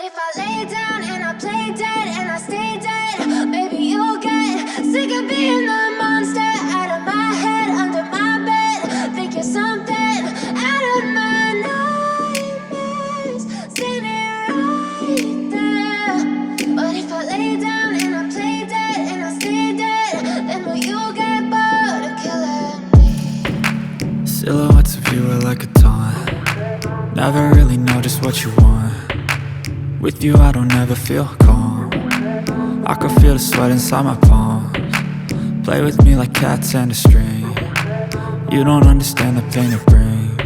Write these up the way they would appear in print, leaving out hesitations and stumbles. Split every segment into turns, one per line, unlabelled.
if I lay down and I play dead and I stay dead, maybe you'll get sick of being the monster out of my head, under my bed. Think you're something out of my nightmares, standing right there. But if I lay down and I play dead and I stay dead, then will you get bored of killing me?
Silhouettes of you are like a taunt. Never really know just what you want. With you I don't ever feel calm. I can feel the sweat inside my palms. Play with me like cats and a string. You don't understand the pain it brings.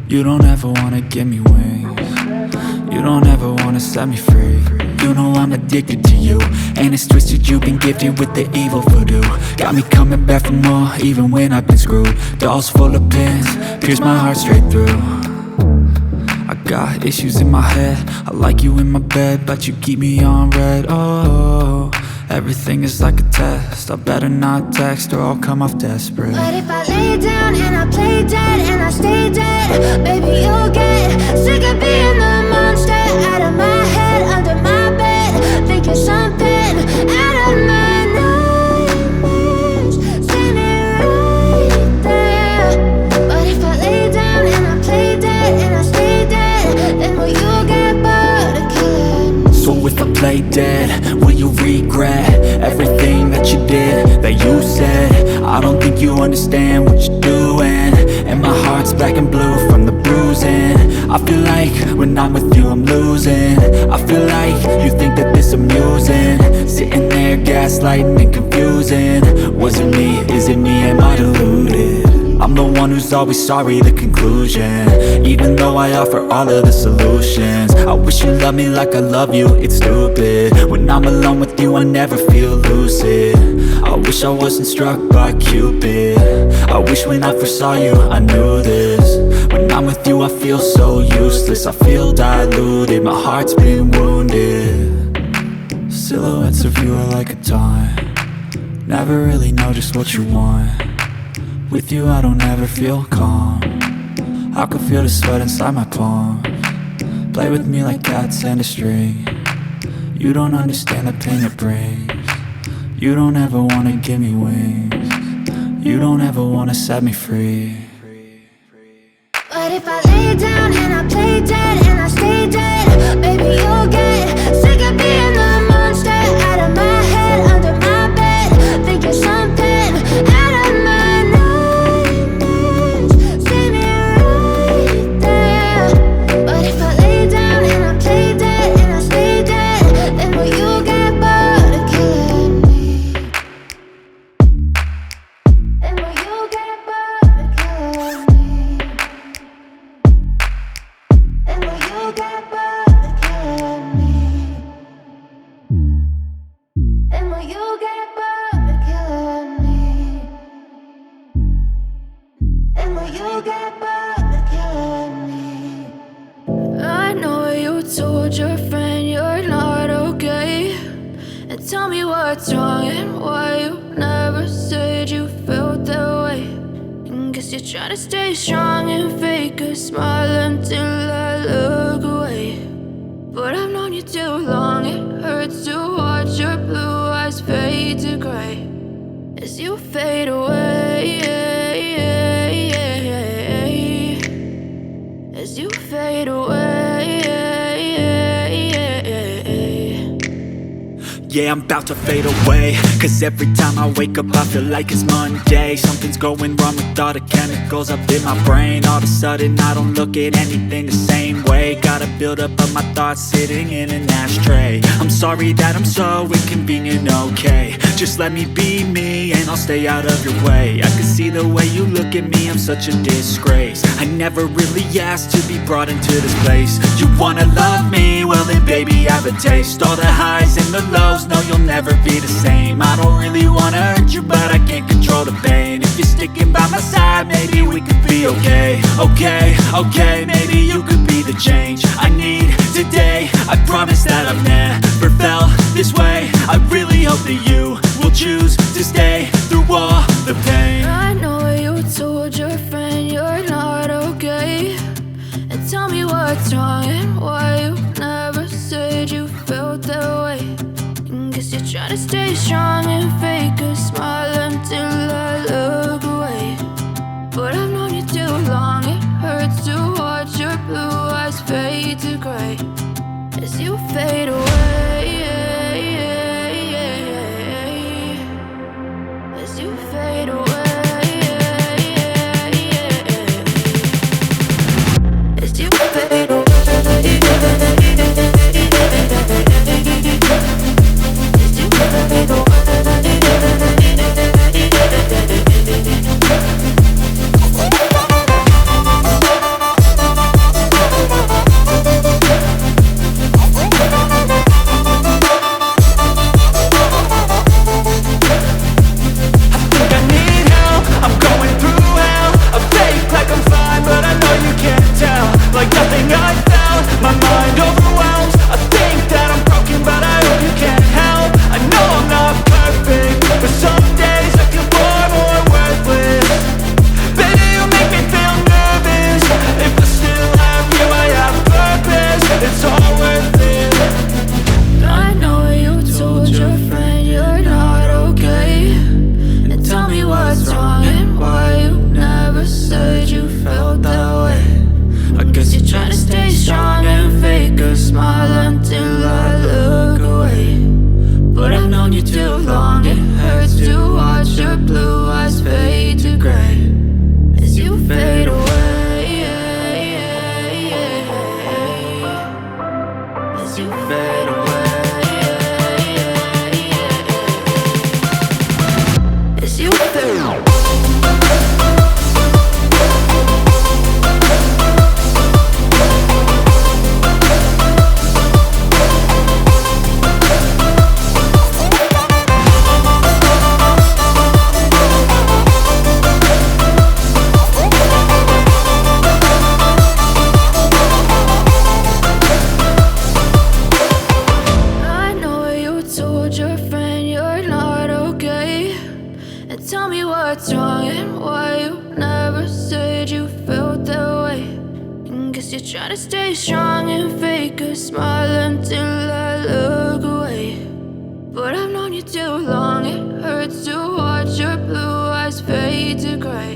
You don't ever wanna give me wings. You don't ever wanna set me free. You know I'm addicted to you, and it's twisted, you've been gifted with the evil voodoo. Got me coming back for more, even when I've been screwed. Dolls full of pins, pierce my heart straight through. I got issues in my head, I like you in my bed, but you keep me on red. Oh, everything is like a test, I better not text or I'll come off desperate.
But if I lay down and I play dead and I stay dead, baby you'll get sick of being the monster out of my head, under my bed. Think you're something out of my nightmares, standing right there. But if I lay down and I play dead and I stay dead, then will you get bored of killing me?
So if I play dead, will you regret everything that you did, that you said? I don't think you understand what you're doing, and my heart's black and blue from the bruising. I feel like when I'm with you I'm losing. I feel like you think that this amusing, sitting there gaslighting and confusing. Was it me? Is it me? Am I deluded? I'm the one who's always sorry, the conclusion, even though I offer all of the solutions. I wish you loved me like I love you, it's stupid. When I'm alone with you I never feel lucid. I wish I wasn't struck by Cupid. I wish when I first saw you I knew this. When I'm with you I feel so useless, I feel diluted, my heart's been wounded. Silhouettes of you are like a taunt. Never really know just what you want. With you I don't ever feel calm. I can feel the sweat inside my palms. Play with me like cats and a string. You don't understand the pain it brings. You don't ever wanna give me wings. You don't ever wanna set me free.
But if I lay down and I play dead and I stay dead, baby you'll get sick of being the monster out of my head, under my bed. Think you're something out of my nightmares, standing right there. But if I lay down and I play dead and I stay dead, then will you get bored of killing me? Then will you get bored of killing me? Then will you get bored of killing me? Then will you get bored of killing me? Then will you get bored of killing me? I know you told your friend you're not okay, and tell me what's wrong and why you never said you felt that way. And guess you're trying to stay strong and fake a smile until I look away. But I've known you too long, it hurts to watch your blue eyes fade to gray as you fade away, as you fade away.
Yeah, I'm about to fade away, cause every time I wake up I feel like it's Monday. Something's going wrong with all the chemicals up in my brain. All of a sudden I don't look at anything the same way. Got a buildup of my thoughts sitting in an ashtray. I'm sorry that I'm so inconvenient, okay. Just let me be me and I'll stay out of your way. I can see the way you look at me, I'm such a disgrace. I never really asked to be brought into this place. You wanna love me? Well then baby I have a taste. All the highs and the lows, no you'll never be the same. I don't really wanna hurt you but I can't control the pain. If you're sticking by my side maybe we could be okay. Okay, maybe you could be the change I need today. I promise that I've never felt this way. I really hope that you will choose to stay through all the pain.
I know you told your friend you're not okay, and tell me what's wrong and why you never said to stay strong and fake a smile until I look away. But I've known you too long, it hurts to watch your blue eyes fade to gray as you fade away. As you fade away. As you fade away. What's wrong and why you never said you felt that way? And guess you're trying to stay strong and fake a smile until I look away. But I've known you too long, it hurts to watch your blue eyes fade to gray